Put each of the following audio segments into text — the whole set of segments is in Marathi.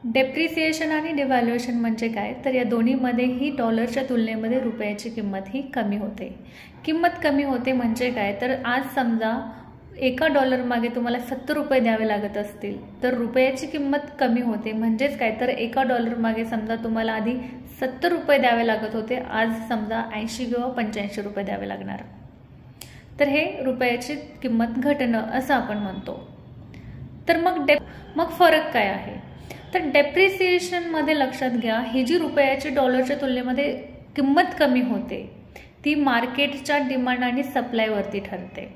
डेप्रिसिएशन आणि डिव्हॅल्युएशन म्हणजे काय, तर या दोन्हीमध्ये ही डॉलरच्या तुलनेमध्ये रुपयाची किंमत ही कमी होते. किंमत कमी होते म्हणजे काय, तर आज समजा एका डॉलर मागे तुम्हाला 70 रुपये द्यावे लागत असतील तर रुपयाची किंमत कमी होते. म्हणजेच काय, तर एका डॉलर मागे समजा तुम्हाला आधी 70 रुपये द्यावे लागत होते, आज समजा 80 किंवा 85 रुपये द्यावे लागणार. तर हे रुपयाची किंमत घटणं असं आपण म्हणतो. तर मग फरक काय आहे, तर डेप्रिसिएशनमध्ये लक्षात घ्या, ही जी रुपयाची डॉलरच्या तुलनेमध्ये किंमत कमी होते ती मार्केटच्या डिमांड आणि सप्लायवरती ठरते.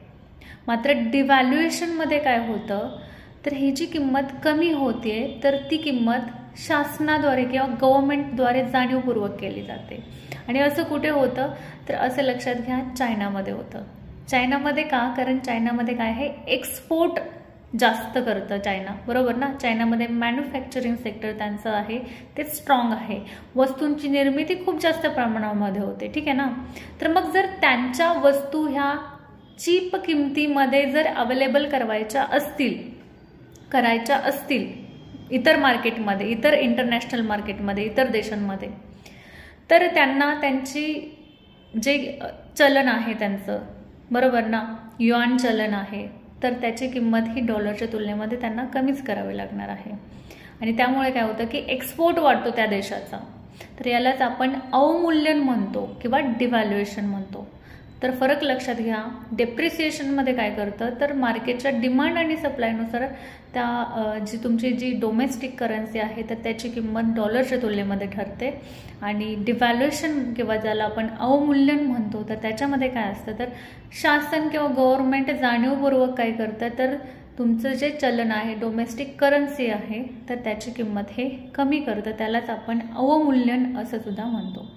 मात्र डिव्हॅल्युएशनमध्ये काय होतं, तर ही जी किंमत कमी होते तर ती किंमत शासनाद्वारे किंवा गव्हर्नमेंटद्वारे जाणीवपूर्वक केली जाते. आणि असं कुठे होतं, तर असं लक्षात घ्या, चायनामध्ये होतं. चायनामध्ये का, कारण चायनामध्ये काय आहे, एक्सपोर्ट जास्त करतं चायना, बरोबर ना. चायनामध्ये मॅन्युफॅक्चरिंग सेक्टर त्यांचं आहे ते स्ट्रॉंग आहे, वस्तूंची निर्मिती खूप जास्त प्रमाणामध्ये होते, ठीक आहे ना. तर मग जर त्यांच्या वस्तू ह्या चीप किमतीमध्ये जर अवेलेबल करायच्या असतील इतर मार्केटमध्ये, इतर इंटरनॅशनल मार्केटमध्ये, इतर देशांमध्ये, तर त्यांना त्यांची जे चलन आहे त्यांचं, बरोबर ना, युआन चलन आहे, तर त्याची किंमत ही डॉलरच्या तुलनेमध्ये त्यांना कमीच करावी लागणार आहे. आणि त्यामुळे काय होतं की एक्सपोर्ट वाढतो त्या देशाचा. तर यालाच आपण अवमूल्यन म्हणतो किंवा डिव्हॅल्युएशन म्हणतो. तर फरक लक्षात घ्या, डेप्रिसिएशनमध्ये काय करतं, तर मार्केटच्या डिमांड आणि सप्लायनुसार जी तुमची जी डोमेस्टिक करन्सी आहे तर त्याची किंमत डॉलरच्या तुलनेमध्ये ठरते. आणि डिव्हॅल्युएशन किंवा ज्याला आपण अवमूल्यन म्हणतो, तर त्याच्यामध्ये काय असतं, तर शासन किंवा गव्हर्नमेंट जाणीवपूर्वक काय करतं, तर तुमचं जे चलन आहे, डोमेस्टिक करन्सी आहे, तर त्याची किंमत हे कमी करतं. त्यालाच आपण अवमूल्यन असं सुद्धा म्हणतो.